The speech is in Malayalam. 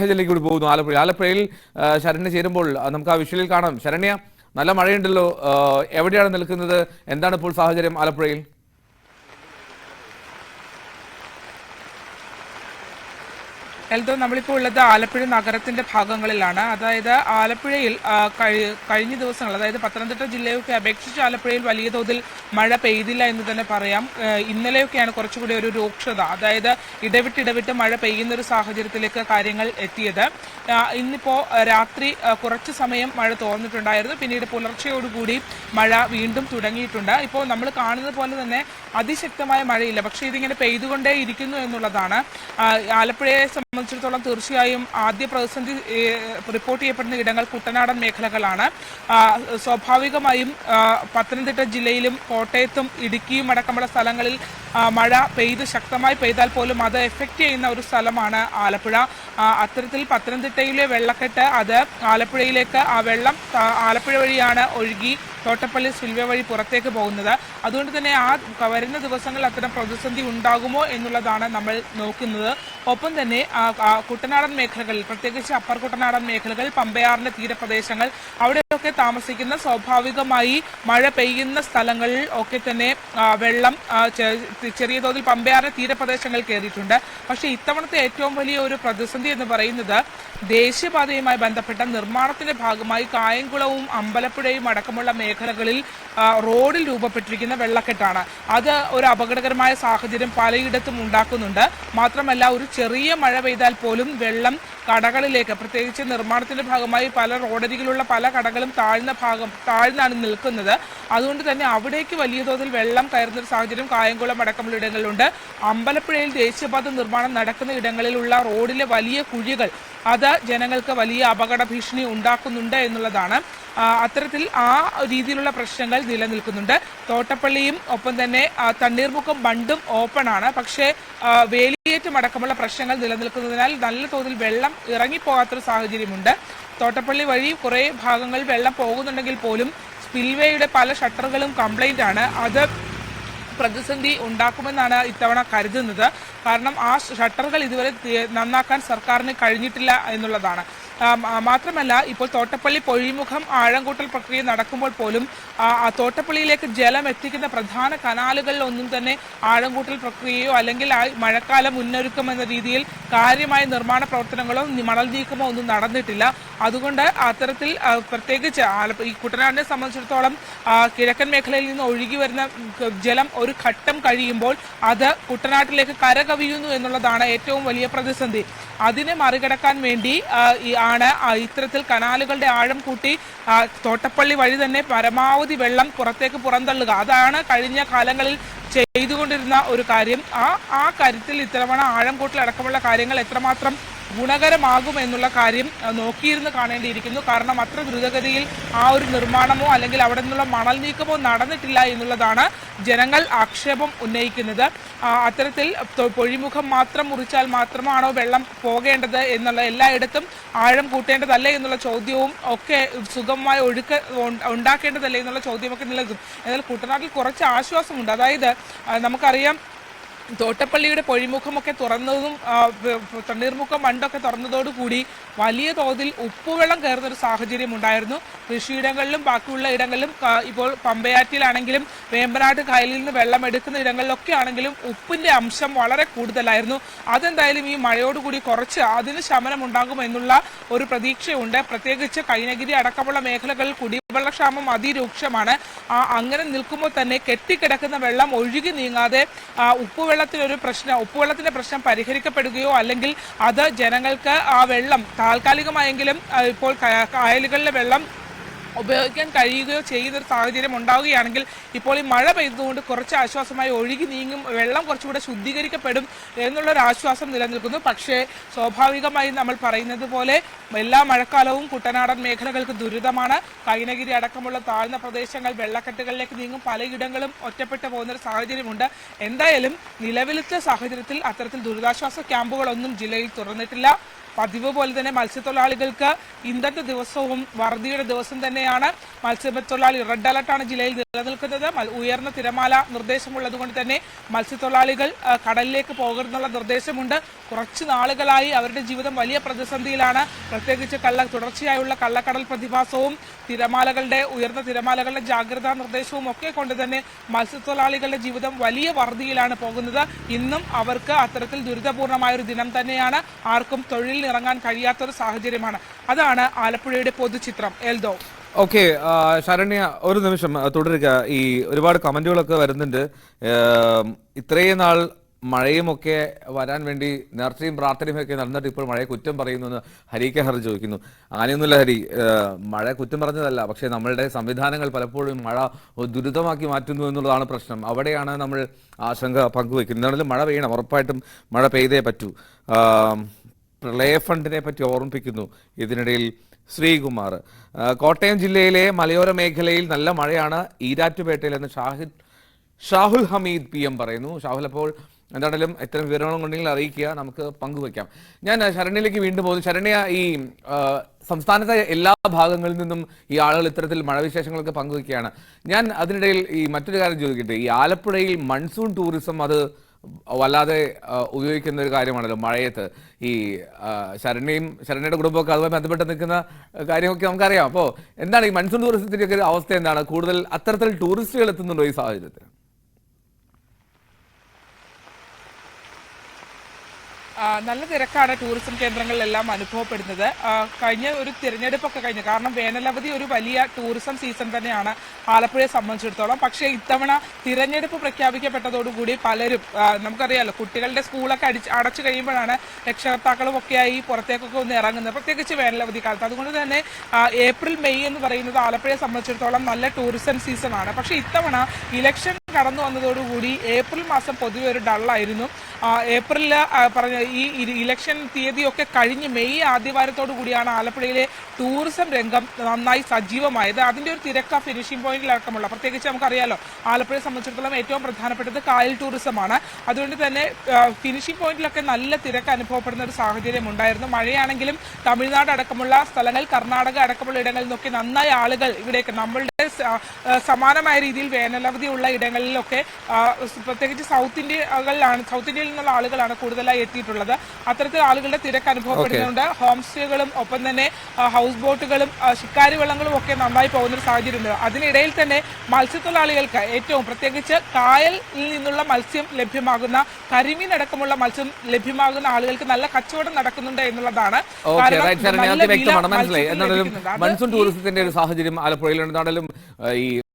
ിലേക്ക് കൂടി പോകുന്നു. ആലപ്പുഴയിൽ ശരണ്യ ചേരുമ്പോൾ നമുക്ക് ആ വിഷ്വലിൽ കാണാം. ശരണ്യ, നല്ല മഴയുണ്ടല്ലോ, എവിടെയാണ് നിൽക്കുന്നത്? എന്താണ് ഇപ്പോൾ സാഹചര്യം ആലപ്പുഴയിൽ? എൽദോ, നമ്മളിപ്പോൾ ഉള്ളത് ആലപ്പുഴ നഗരത്തിന്റെ ഭാഗങ്ങളിലാണ്. അതായത് ആലപ്പുഴയിൽ കഴിഞ്ഞ ദിവസങ്ങൾ, അതായത് പത്തനംതിട്ട ജില്ലയൊക്കെ അപേക്ഷിച്ച് ആലപ്പുഴയിൽ വലിയ തോതിൽ മഴ പെയ്തില്ല എന്ന് തന്നെ പറയാം. ഇന്നലെയൊക്കെയാണ് കുറച്ചുകൂടി ഒരു രൂക്ഷത, അതായത് ഇടവിട്ട് മഴ പെയ്യുന്ന ഒരു സാഹചര്യത്തിലേക്ക് കാര്യങ്ങൾ എത്തിയത്. ഇന്നിപ്പോ രാത്രി കുറച്ചു സമയം മഴ തോർന്നിട്ടുണ്ടായിരുന്നു. പിന്നീട് പുലർച്ചയോടുകൂടി മഴ വീണ്ടും തുടങ്ങിയിട്ടുണ്ട്. ഇപ്പോൾ നമ്മൾ കാണുന്നത് പോലെ തന്നെ അതിശക്തമായ മഴയില്ല, പക്ഷേ ഇതിങ്ങനെ പെയ്തുകൊണ്ടേ ഇരിക്കുന്നു എന്നുള്ളതാണ്. ആലപ്പുഴയെ സംബന്ധിച്ചിടത്തോളം തീർച്ചയായും ആദ്യ പ്രതിസന്ധി റിപ്പോർട്ട് ചെയ്യപ്പെടുന്ന ഇടങ്ങൾ കുട്ടനാടൻ മേഖലകളാണ്. സ്വാഭാവികമായും പത്തനംതിട്ട ജില്ലയിലും കോട്ടയത്തും ഇടുക്കിയും അടക്കമുള്ള സ്ഥലങ്ങളിൽ മഴ ശക്തമായി പെയ്താൽ പോലും അത് എഫക്റ്റ് ചെയ്യുന്ന ഒരു സ്ഥലമാണ് ആലപ്പുഴ. അത്തരത്തിൽ പത്തനംതിട്ടയിലെ വെള്ളക്കെട്ട് അത് ആലപ്പുഴയിലേക്ക്, ആ വെള്ളം ആലപ്പുഴ വഴിയാണ് ഒഴുകി തോട്ടപ്പള്ളി സ്പിൽവേ വഴി പുറത്തേക്ക് പോകുന്നത്. അതുകൊണ്ട് തന്നെ വരുന്ന ദിവസങ്ങളിൽ അത്തരം പ്രതിസന്ധി ഉണ്ടാകുമോ എന്നുള്ളതാണ് നമ്മൾ നോക്കുന്നത്. ഒപ്പം തന്നെ കുട്ടനാടൻ മേഖലകളിൽ, പ്രത്യേകിച്ച് അപ്പർ കുട്ടനാടൻ മേഖലകൾ, പമ്പയാറിന്റെ തീരപ്രദേശങ്ങൾ, അവിടെയൊക്കെ താമസിക്കുന്ന സ്വാഭാവികമായി മഴ പെയ്യുന്ന സ്ഥലങ്ങളിൽ ഒക്കെ തന്നെ വെള്ളം ചെറിയ തോതിൽ പമ്പയാറിന്റെ തീരപ്രദേശങ്ങൾ കയറിയിട്ടുണ്ട്. പക്ഷേ ഇത്തവണത്തെ ഏറ്റവും വലിയ ഒരു പ്രതിസന്ധി എന്ന് പറയുന്നത് ദേശീയപാതയുമായി ബന്ധപ്പെട്ട നിർമ്മാണത്തിന്റെ ഭാഗമായി കായംകുളവും അമ്പലപ്പുഴയും അടക്കമുള്ള മേഖലകളിൽ റോഡിൽ രൂപപ്പെട്ടിരിക്കുന്ന വെള്ളക്കെട്ടാണ്. അത് ഒരു അപകടകരമായ സാഹചര്യം പലയിടത്തും ഉണ്ടാക്കുന്നുണ്ട്. മാത്രമല്ല, ഒരു ചെറിയ മഴ പെയ്താൽ പോലും വെള്ളം കടകളിലേക്ക്, പ്രത്യേകിച്ച് നിർമ്മാണത്തിന്റെ ഭാഗമായി പല റോഡരികിലുള്ള പല കടകളും താഴ്ന്നാണ് നിൽക്കുന്നത്. അതുകൊണ്ട് തന്നെ അവിടേക്ക് വലിയ തോതിൽ വെള്ളം കയറുന്ന ഒരു സാഹചര്യം കായംകുളം അടക്കമുള്ള ഇടങ്ങളിലുണ്ട്. അമ്പലപ്പുഴയിൽ ദേശീയപാത നിർമ്മാണം നടക്കുന്ന ഇടങ്ങളിലുള്ള റോഡിലെ വലിയ കുഴികൾ അത് ജനങ്ങൾക്ക് വലിയ അപകട ഭീഷണി ഉണ്ടാക്കുന്നുണ്ട് എന്നുള്ളതാണ്. അത്തരത്തിൽ ആ രീതിയിലുള്ള പ്രശ്നങ്ങൾ നിലനിൽക്കുന്നുണ്ട്. തോട്ടപ്പള്ളിയും ഒപ്പം തന്നെ തണ്ണീർമുക്കം ബണ്ടും ഓപ്പൺ ആണ്. പക്ഷേ വേലിയേറ്റം അടക്കമുള്ള പ്രശ്നങ്ങൾ നിലനിൽക്കുന്നതിനാൽ നല്ല തോതിൽ വെള്ളം ഇറങ്ങിപ്പോകാത്തൊരു സാഹചര്യമുണ്ട്. തോട്ടപ്പള്ളി വഴി കുറേ ഭാഗങ്ങൾ വെള്ളം പോകുന്നുണ്ടെങ്കിൽ പോലും സ്പിൽവേയുടെ പല ഷട്ടറുകളും കംപ്ലൈന്റ് ആണ്. അത് പ്രതിസന്ധി ഉണ്ടാക്കുമെന്നാണ് ഇത്തവണ കരുതുന്നത്. കാരണം ആ ഷട്ടറുകൾ ഇതുവരെ നന്നാക്കാൻ സർക്കാരിന് കഴിഞ്ഞിട്ടില്ല എന്നുള്ളതാണ്. മാത്രമല്ല, ഇപ്പോൾ തോട്ടപ്പള്ളി പൊഴിമുഖം ആഴംകൂട്ടൽ പ്രക്രിയ നടക്കുമ്പോൾ പോലും തോട്ടപ്പള്ളിയിലേക്ക് ജലം എത്തിക്കുന്ന പ്രധാന കനാലുകളിൽ ഒന്നും തന്നെ ആഴംകൂട്ടൽ പ്രക്രിയയോ അല്ലെങ്കിൽ മഴക്കാല മുന്നൊരുക്കം എന്ന രീതിയിൽ കാര്യമായ നിർമ്മാണ പ്രവർത്തനങ്ങളോ മണൽ നീക്കമോ ഒന്നും നടന്നിട്ടില്ല. അതുകൊണ്ട് അത്തരത്തിൽ പ്രത്യേകിച്ച് ഈ കുട്ടനാടിനെ സംബന്ധിച്ചിടത്തോളം കിഴക്കൻ മേഖലയിൽ നിന്ന് ഒഴുകി വരുന്ന ജലം ഒരു ഘട്ടം കഴിയുമ്പോൾ അത് കുട്ടനാട്ടിലേക്ക് കരകവിയുന്നു എന്നുള്ളതാണ് ഏറ്റവും വലിയ പ്രതിസന്ധി. അതിനെ മറികടക്കാൻ വേണ്ടി ആണ് ഇത്തരത്തിൽ കനാലുകളുടെ ആഴം കൂട്ടി തോട്ടപ്പള്ളി വഴി തന്നെ പരമാവധി വെള്ളം പുറത്തേക്ക് പുറന്തള്ളുക. അതാണ് കഴിഞ്ഞ കാലങ്ങളിൽ ചെയ്തുകൊണ്ടിരുന്ന ഒരു കാര്യം. ആ കാര്യത്തിൽ ഇത്തവണ ആഴം കൂട്ടലടക്കമുള്ള കാര്യങ്ങൾ എത്രമാത്രം ഗുണകരമാകും എന്നുള്ള കാര്യം നോക്കിയിരുന്ന് കാണേണ്ടിയിരിക്കുന്നു. കാരണം അത്ര ദ്രുതഗതിയിൽ ആ ഒരു നിർമ്മാണമോ അല്ലെങ്കിൽ അവിടെ നിന്നുള്ള മണൽ നീക്കമോ നടന്നിട്ടില്ല എന്നുള്ളതാണ് ജനങ്ങൾ ആക്ഷേപം ഉന്നയിക്കുന്നത്. അത്തരത്തിൽ പൊഴിമുഖം മാത്രം മുറിച്ചാൽ മാത്രമാണോ വെള്ളം പോകേണ്ടത് എന്നുള്ള, എല്ലായിടത്തും ആഴം കൂട്ടേണ്ടതല്ലേ എന്നുള്ള ചോദ്യവും ഒക്കെ, സുഗമമായ ഒഴുക്ക് ഉണ്ടാക്കേണ്ടതല്ലേ എന്നുള്ള ചോദ്യമൊക്കെ നിലനിൽക്കും. എന്നാൽ കുട്ടനാട്ടിൽ കുറച്ച് ആശ്വാസമുണ്ട്. അതായത് നമുക്കറിയാം, തോട്ടപ്പള്ളിയുടെ പൊഴിമുഖമൊക്കെ തുറന്നതും തണ്ണീർമുക്കം ബണ്ടൊക്കെ തുറന്നതോടുകൂടി വലിയ തോതിൽ ഉപ്പുവെള്ളം കയറുന്ന ഒരു സാഹചര്യം ഉണ്ടായിരുന്നു. കൃഷിയിടങ്ങളിലും ബാക്കിയുള്ള ഇടങ്ങളിലും, ഇപ്പോൾ പമ്പയാറ്റിലാണെങ്കിലും വേമ്പനാട്ട് കായലിൽ നിന്ന് വെള്ളം എടുക്കുന്ന ഇടങ്ങളിലൊക്കെ ആണെങ്കിലും ഉപ്പിന്റെ അംശം വളരെ കൂടുതലായിരുന്നു. അതെന്തായാലും ഈ മഴയോടുകൂടി കുറച്ച് അതിന് ശമനം ഉണ്ടാകുമെന്നുള്ള ഒരു പ്രതീക്ഷയുണ്ട്. പ്രത്യേകിച്ച് കൈനഗിരി അടക്കമുള്ള മേഖലകളിൽ കുടിവെള്ളക്ഷാമം അതിരൂക്ഷമാണ്. അങ്ങനെ നിൽക്കുമ്പോൾ തന്നെ കെട്ടിക്കിടക്കുന്ന വെള്ളം ഒഴുകി നീങ്ങാതെ ഉപ്പുവെള്ളത്തിന്റെ പ്രശ്നം പരിഹരിക്കപ്പെടുകയോ അല്ലെങ്കിൽ അത് ജനങ്ങൾക്ക് ആ വെള്ളം താൽക്കാലികമായെങ്കിലും ഇപ്പോൾ കായലുകളിലെ വെള്ളം ഉപയോഗിക്കാൻ കഴിയുകയോ ചെയ്യുന്നൊരു സാഹചര്യം ഉണ്ടാവുകയാണെങ്കിൽ ഇപ്പോൾ ഈ മഴ പെയ്തതുകൊണ്ട് കുറച്ച് ആശ്വാസമായി ഒഴുകി നീങ്ങും, വെള്ളം കുറച്ചുകൂടെ ശുദ്ധീകരിക്കപ്പെടും എന്നുള്ളൊരു ആശ്വാസം നിലനിൽക്കുന്നു. പക്ഷേ സ്വാഭാവികമായി നമ്മൾ പറയുന്നത് പോലെ എല്ലാ മഴക്കാലവും കുട്ടനാടൻ മേഖലകൾക്ക് ദുരിതമാണ്. കൈനഗിരി അടക്കമുള്ള താഴ്ന്ന പ്രദേശങ്ങൾ വെള്ളക്കെട്ടുകളിലേക്ക് നീങ്ങും, പലയിടങ്ങളും ഒറ്റപ്പെട്ടു പോകുന്നൊരു സാഹചര്യമുണ്ട്. എന്തായാലും നിലവിലത്തെ സാഹചര്യത്തിൽ അത്തരത്തിൽ ദുരിതാശ്വാസ ക്യാമ്പുകളൊന്നും ജില്ലയിൽ തുറന്നിട്ടില്ല. പതിവ് പോലെ തന്നെ മത്സ്യത്തൊഴിലാളികൾക്ക് ഇന്നത്തെ ദിവസവും വറുതിയുടെ ദിവസം തന്നെയാണ്. മത്സ്യത്തൊഴിലാളി റെഡ് അലർട്ടാണ് ജില്ലയിൽ നിലനിൽക്കുന്നത്. ഉയർന്ന തിരമാല നിർദ്ദേശമുള്ളത് കൊണ്ട് തന്നെ മത്സ്യത്തൊഴിലാളികൾ കടലിലേക്ക് പോകരുതെന്നുള്ള നിർദ്ദേശമുണ്ട്. കുറച്ചു നാളുകളായി അവരുടെ ജീവിതം വലിയ പ്രതിസന്ധിയിലാണ്. പ്രത്യേകിച്ച് തുടർച്ചയായുള്ള കള്ളക്കടൽ പ്രതിഭാസവും ഉയർന്ന തിരമാലകളുടെ ജാഗ്രതാ നിർദ്ദേശവും ഒക്കെ കൊണ്ട് തന്നെ മത്സ്യത്തൊഴിലാളികളുടെ ജീവിതം വലിയ വറുതിയിലാണ് പോകുന്നത്. ഇന്നും അവർക്ക് അത്തരത്തിൽ ദുരിതപൂർണമായ ഒരു ദിനം തന്നെയാണ്. ആർക്കും തൊഴിലിനിറങ്ങാൻ കഴിയാത്തൊരു സാഹചര്യമാണ്. അതാണ് ആലപ്പുഴയുടെ പൊതുചിത്രം. എൽദോ. ഓക്കെ, ശരണ്യ ഒരു നിമിഷം തുടരുക. ഈ ഒരുപാട് കമന്റുകളൊക്കെ വരുന്നുണ്ട്. ഇത്രയും നാൾ മഴയുമൊക്കെ വരാൻ വേണ്ടി നേർച്ചയും പ്രാർത്ഥനയും ഒക്കെ നടന്നിട്ട് ഇപ്പോൾ മഴയെ കുറ്റം പറയുന്നു എന്ന് ഹരി കെ ഹർ ചോദിക്കുന്നു. അങ്ങനെയൊന്നുമില്ല ഹരി, മഴ കുറ്റം പറഞ്ഞതല്ല, പക്ഷേ നമ്മളുടെ സംവിധാനങ്ങൾ പലപ്പോഴും മഴ ദുരിതമാക്കി മാറ്റുന്നു എന്നുള്ളതാണ് പ്രശ്നം. അവിടെയാണ് നമ്മൾ ആശങ്ക പങ്കുവയ്ക്കുന്നത്. എന്താണെങ്കിലും മഴ പെയ്യണം, ഉറപ്പായിട്ടും മഴ പെയ്തേ പറ്റൂ. പ്രളയ ഫണ്ടിനെ പറ്റി ഓർമ്മിപ്പിക്കുന്നു ഇതിനിടയിൽ ശ്രീകുമാർ. കോട്ടയം ജില്ലയിലെ മലയോര മേഖലയിൽ നല്ല മഴയാണ് ഈരാറ്റുപേട്ടയിൽ എന്ന് ഷാഹുൽ ഹമീദ് PM പറയുന്നു. ഷാഹുൽ, അപ്പോൾ എന്താണെങ്കിലും ഇത്തരം വിവരങ്ങളുണ്ടെങ്കിൽ അറിയിക്കുക, നമുക്ക് പങ്കുവയ്ക്കാം. ഞാൻ ശരണ്യയിലേക്ക് വീണ്ടും പോകുന്നു. ശരണ്യ, ഈ സംസ്ഥാനത്തെ എല്ലാ ഭാഗങ്ങളിൽ നിന്നും ഈ ആളുകൾ ഇത്തരത്തിൽ മഴവിശേഷങ്ങളൊക്കെ പങ്കുവയ്ക്കുകയാണ്. ഞാൻ അതിനിടയിൽ ഈ മറ്റൊരു കാര്യം ചോദിക്കട്ടെ. ഈ ആലപ്പുഴയിൽ മൺസൂൺ ടൂറിസം അത് വല്ലാതെ ഉപയോഗിക്കുന്ന ഒരു കാര്യമാണല്ലോ മഴയത്ത്. ഈ ശരണ്യയുടെ കുടുംബമൊക്കെ അതുമായി ബന്ധപ്പെട്ട് നിൽക്കുന്ന കാര്യമൊക്കെ നമുക്കറിയാം. അപ്പോൾ എന്താണ് ഈ മൺസൂൺ ടൂറിസത്തിന്റെ ഒക്കെ അവസ്ഥ? എന്താണ് കൂടുതൽ അത്തരത്തിൽ ടൂറിസ്റ്റുകൾ എത്തുന്നുണ്ടോ ഈ സാഹചര്യത്തിൽ? നല്ല തിരക്കാണ് ടൂറിസം കേന്ദ്രങ്ങളിലെല്ലാം അനുഭവപ്പെടുന്നത്. കഴിഞ്ഞ ഒരു തിരഞ്ഞെടുപ്പൊക്കെ കഴിഞ്ഞു, കാരണം വേനലവധി ഒരു വലിയ ടൂറിസം സീസൺ തന്നെയാണ് ആലപ്പുഴയെ സംബന്ധിച്ചിടത്തോളം. പക്ഷേ ഇത്തവണ തിരഞ്ഞെടുപ്പ് പ്രഖ്യാപിക്കപ്പെട്ടതോടുകൂടി പലരും, നമുക്കറിയാലോ, കുട്ടികളുടെ സ്കൂളൊക്കെ അടച്ചു കഴിയുമ്പോഴാണ് രക്ഷകർത്താക്കളും ഒക്കെയായി പുറത്തേക്കൊക്കെ ഒന്ന് ഇറങ്ങുന്നത്, പ്രത്യേകിച്ച് വേനലവധി കാലത്ത്. അതുകൊണ്ട് തന്നെ ഏപ്രിൽ മെയ് എന്ന് പറയുന്നത് ആലപ്പുഴയെ സംബന്ധിച്ചിടത്തോളം നല്ല ടൂറിസം സീസൺ ആണ്. പക്ഷേ ഇത്തവണ ഇലക്ഷൻ കടന്നു വന്നതോടുകൂടി ഏപ്രിൽ മാസം പൊതുവെ ഒരു ഡള്ളായിരുന്നു. ഏപ്രിലിൽ പറഞ്ഞ ഈ ഇലക്ഷൻ തീയതിയൊക്കെ കഴിഞ്ഞ് മെയ് ആദ്യവാരത്തോടു കൂടിയാണ് ആലപ്പുഴയിലെ ടൂറിസം രംഗം നന്നായി സജീവമായത്. അതിന്റെ ഒരു തിരക്ക് ഫിനിഷിംഗ് പോയിന്റിലടക്കമുള്ള, പ്രത്യേകിച്ച് നമുക്കറിയാലോ ആലപ്പുഴയെ സംബന്ധിച്ചിടത്തോളം ഏറ്റവും പ്രധാനപ്പെട്ടത് കായൽ ടൂറിസമാണ്. അതുകൊണ്ട് തന്നെ ഫിനിഷിംഗ് പോയിന്റിലൊക്കെ നല്ല തിരക്ക് അനുഭവപ്പെടുന്ന ഒരു സാഹചര്യം ഉണ്ടായിരുന്നു. മഴയാണെങ്കിലും തമിഴ്നാട് അടക്കമുള്ള സ്ഥലങ്ങൾ, കർണാടക അടക്കമുള്ള ഇടങ്ങളിൽ നിന്നൊക്കെ നന്നായി ആളുകൾ ഇവിടേക്ക്, നമ്മളുടെ സമാനമായ രീതിയിൽ വേനലവധിയുള്ള ഇടങ്ങളിലൊക്കെ പ്രത്യേകിച്ച് സൗത്ത് ഇന്ത്യയിൽ നിന്നുള്ള ആളുകളാണ് കൂടുതലായി എത്തിയിട്ടുള്ളത്. അത്തരത്തിൽ ആളുകളുടെ തിരക്ക് അനുഭവപ്പെടുന്നുണ്ട്. ഹോം സ്റ്റേകളും ഒപ്പം തന്നെ ഹൗസ് ബോട്ടുകളും ശിക്കാരി വള്ളങ്ങളും ഒക്കെ നന്നായി പോകുന്ന ഒരു സാഹചര്യമുണ്ട്. അതിനിടയിൽ തന്നെ മത്സ്യത്തൊഴിലാളികൾക്ക് ഏറ്റവും പ്രത്യേകിച്ച് കായലിൽ നിന്നുള്ള മത്സ്യം ലഭ്യമാകുന്ന, കരിമീൻ അടക്കമുള്ള മത്സ്യം ലഭ്യമാകുന്ന ആളുകൾക്ക് നല്ല കച്ചവടം നടക്കുന്നുണ്ട് എന്നുള്ളതാണ്. മൺസൂൺ ടൂറിസത്തിന്റെ ഒരു സാഹചര്യം ആലപ്പുഴയിൽ എന്താണെങ്കിലും ഈ